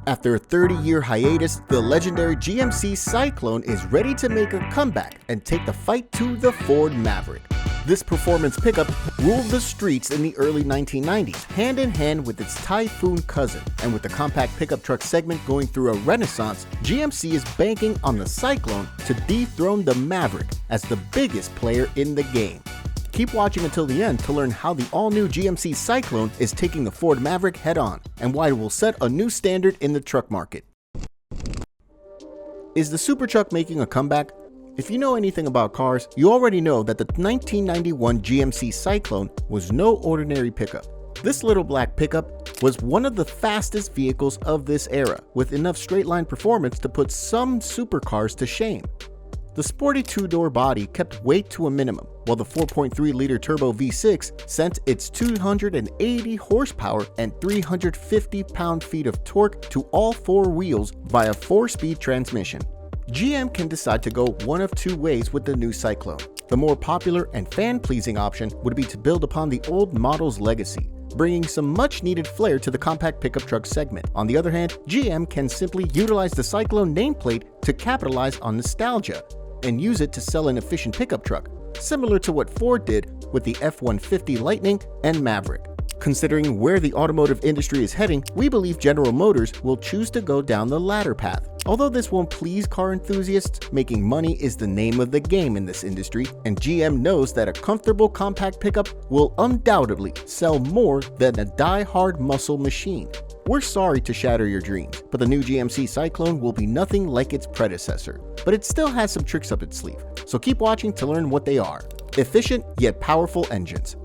After a 30-year hiatus, the legendary GMC Syclone is ready to make a comeback and take the fight to the Ford Maverick. This performance pickup ruled the streets in the early 1990s, hand in hand with its Typhoon cousin. And with the compact pickup truck segment going through a renaissance, GMC is banking on the Syclone to dethrone the Maverick as the biggest player in the game. Keep watching until the end to learn how the all-new GMC Syclone is taking the Ford Maverick head-on, and why it will set a new standard in the truck market. Is the super truck making a comeback? If you know anything about cars, you already know that the 1991 GMC Syclone was no ordinary pickup. This little black pickup was one of the fastest vehicles of this era, with enough straight-line performance to put some supercars to shame. The sporty two-door body kept weight to a minimum, while the 4.3-liter turbo V6 sent its 280 horsepower and 350 pound-feet of torque to all four wheels via 4-speed transmission. GM can decide to go one of two ways with the new Syclone. The more popular and fan-pleasing option would be to build upon the old model's legacy, bringing some much-needed flair to the compact pickup truck segment. On the other hand, GM can simply utilize the Syclone nameplate to capitalize on nostalgia and use it to sell an efficient pickup truck, similar to what Ford did with the F-150 Lightning and Maverick. Considering where the automotive industry is heading, we believe General Motors will choose to go down the latter path. Although this won't please car enthusiasts, making money is the name of the game in this industry, and GM knows that a comfortable compact pickup will undoubtedly sell more than a die-hard muscle machine. We're sorry to shatter your dreams, but the new GMC Syclone will be nothing like its predecessor. But it still has some tricks up its sleeve, so keep watching to learn what they are. Efficient yet powerful engines.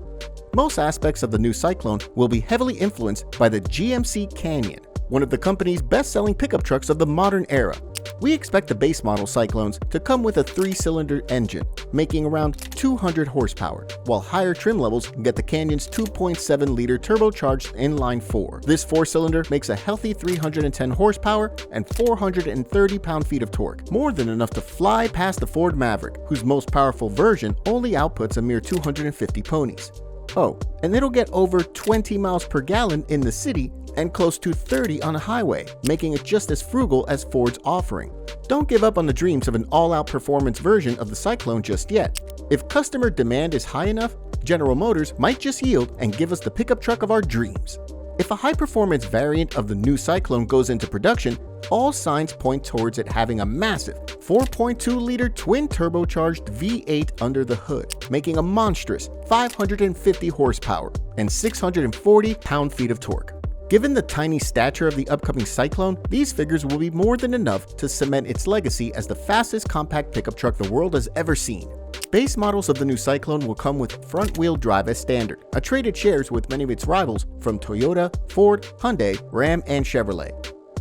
Most aspects of the new Syclone will be heavily influenced by the GMC Canyon, one of the company's best-selling pickup trucks of the modern era. We expect the base model Syclones to come with a 3-cylinder engine, making around 200 horsepower, while higher trim levels get the Canyon's 2.7-liter turbocharged inline 4. This 4-cylinder makes a healthy 310 horsepower and 430 pound-feet of torque, more than enough to fly past the Ford Maverick, whose most powerful version only outputs a mere 250 ponies. Oh, and it'll get over 20 miles per gallon in the city and close to 30 on a highway, making it just as frugal as Ford's offering. Don't give up on the dreams of an all-out performance version of the Syclone just yet. If customer demand is high enough, General Motors might just yield and give us the pickup truck of our dreams. If a high-performance variant of the new Syclone goes into production, all signs point towards it having a massive 4.2-liter twin-turbocharged V8 under the hood, making a monstrous 550 horsepower and 640 pound-feet of torque. Given the tiny stature of the upcoming Syclone, these figures will be more than enough to cement its legacy as the fastest compact pickup truck the world has ever seen. Base models of the new Syclone will come with front-wheel drive as standard, a trait it shares with many of its rivals from Toyota, Ford, Hyundai, Ram, and Chevrolet.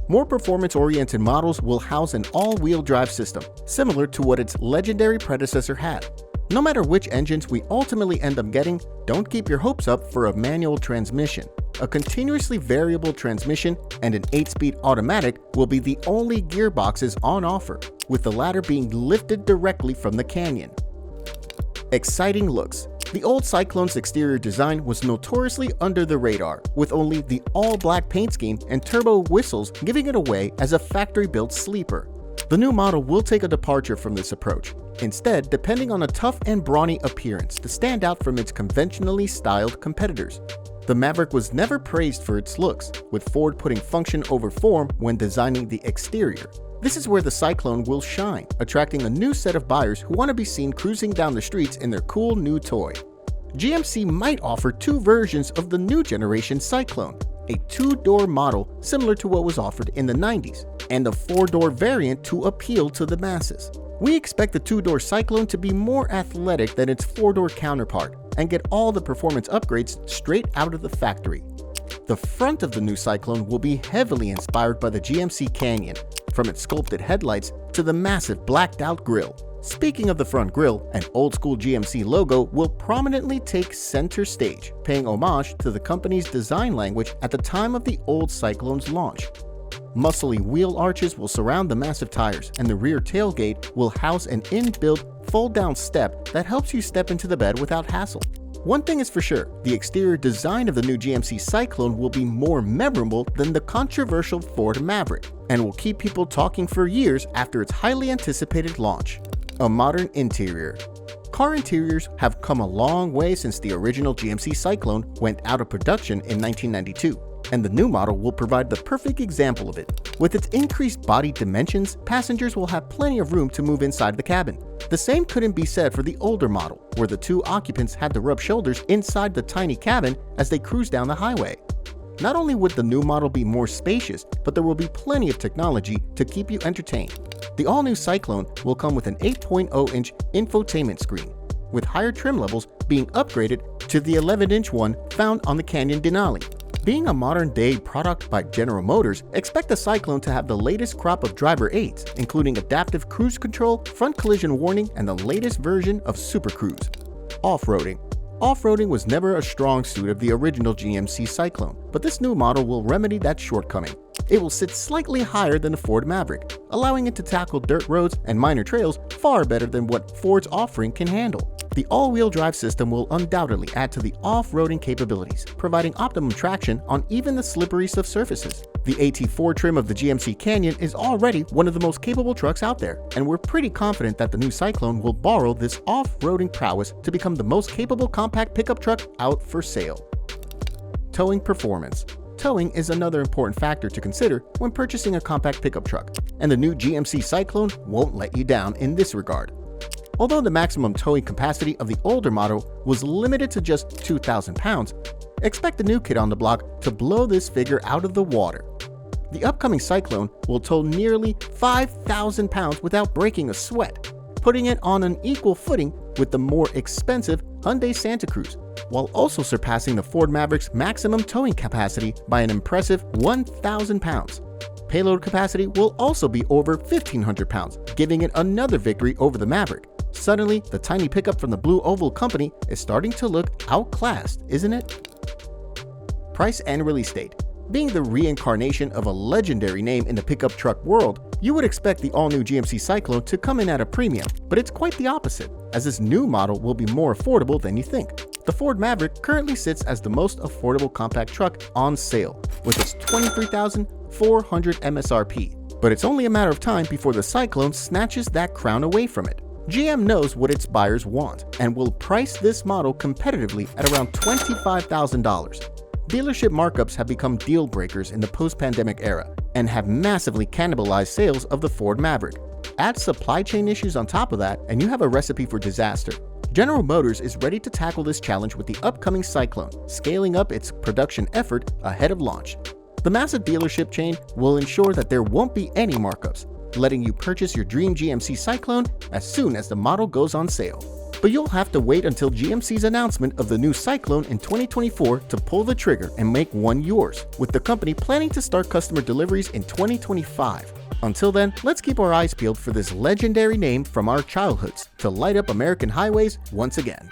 More performance-oriented models will house an all-wheel drive system, similar to what its legendary predecessor had. No matter which engines we ultimately end up getting, don't keep your hopes up for a manual transmission. A continuously variable transmission and an 8-speed automatic will be the only gearboxes on offer, with the latter being lifted directly from the Canyon. Exciting looks. The old Syclone's exterior design was notoriously under the radar, with only the all-black paint scheme and turbo whistles giving it away as a factory-built sleeper. The new model will take a departure from this approach, instead depending on a tough and brawny appearance to stand out from its conventionally styled competitors. The Maverick was never praised for its looks, with Ford putting function over form when designing the exterior. This is where the Syclone will shine, attracting a new set of buyers who want to be seen cruising down the streets in their cool new toy. GMC might offer two versions of the new generation Syclone, a 2-door model similar to what was offered in the 90s, and a 4-door variant to appeal to the masses. We expect the 2-door Syclone to be more athletic than its 4-door counterpart and get all the performance upgrades straight out of the factory. The front of the new Syclone will be heavily inspired by the GMC Canyon, from its sculpted headlights to the massive blacked-out grille. Speaking of the front grille, an old-school GMC logo will prominently take center stage, paying homage to the company's design language at the time of the old Syclone's launch. Muscly wheel arches will surround the massive tires, and the rear tailgate will house an inbuilt fold-down step that helps you step into the bed without hassle. One thing is for sure, the exterior design of the new GMC Syclone will be more memorable than the controversial Ford Maverick, and will keep people talking for years after its highly anticipated launch. A modern interior. Car interiors have come a long way since the original GMC Syclone went out of production in 1992, and the new model will provide the perfect example of it. With its increased body dimensions, passengers will have plenty of room to move inside the cabin. The same couldn't be said for the older model, where the two occupants had to rub shoulders inside the tiny cabin as they cruised down the highway. Not only would the new model be more spacious, but there will be plenty of technology to keep you entertained. The all-new Syclone will come with an 8.0-inch infotainment screen, with higher trim levels being upgraded to the 11-inch one found on the Canyon Denali. Being a modern-day product by General Motors, expect the Syclone to have the latest crop of driver aids, including adaptive cruise control, front collision warning, and the latest version of Super Cruise. Off-roading. Off-roading was never a strong suit of the original GMC Syclone, but this new model will remedy that shortcoming. It will sit slightly higher than the Ford Maverick, allowing it to tackle dirt roads and minor trails far better than what Ford's offering can handle. The all-wheel drive system will undoubtedly add to the off-roading capabilities, providing optimum traction on even the slipperiest of surfaces. The AT4 trim of the GMC Canyon is already one of the most capable trucks out there, and we're pretty confident that the new Syclone will borrow this off-roading prowess to become the most capable compact pickup truck out for sale. Towing performance. Towing is another important factor to consider when purchasing a compact pickup truck, and the new GMC Syclone won't let you down in this regard. Although the maximum towing capacity of the older model was limited to just 2,000 pounds, expect the new kid on the block to blow this figure out of the water. The upcoming Syclone will tow nearly 5,000 pounds without breaking a sweat, putting it on an equal footing with the more expensive Hyundai Santa Cruz, while also surpassing the Ford Maverick's maximum towing capacity by an impressive 1,000 pounds. Payload capacity will also be over 1,500 pounds, giving it another victory over the Maverick. Suddenly, the tiny pickup from the Blue Oval Company is starting to look outclassed, isn't it? Price and release date. Being the reincarnation of a legendary name in the pickup truck world, you would expect the all-new GMC Syclone to come in at a premium, but it's quite the opposite, as this new model will be more affordable than you think. The Ford Maverick currently sits as the most affordable compact truck on sale, with its $23,400 MSRP, but it's only a matter of time before the Syclone snatches that crown away from it. GM knows what its buyers want and will price this model competitively at around $25,000. Dealership markups have become deal breakers in the post-pandemic era and have massively cannibalized sales of the Ford Maverick. Add supply chain issues on top of that, and you have a recipe for disaster. General Motors is ready to tackle this challenge with the upcoming Syclone, scaling up its production effort ahead of launch. The massive dealership chain will ensure that there won't be any markups, letting you purchase your dream GMC Syclone as soon as the model goes on sale. But you'll have to wait until GMC's announcement of the new Syclone in 2024 to pull the trigger and make one yours, with the company planning to start customer deliveries in 2025. Until then, let's keep our eyes peeled for this legendary name from our childhoods to light up American highways once again.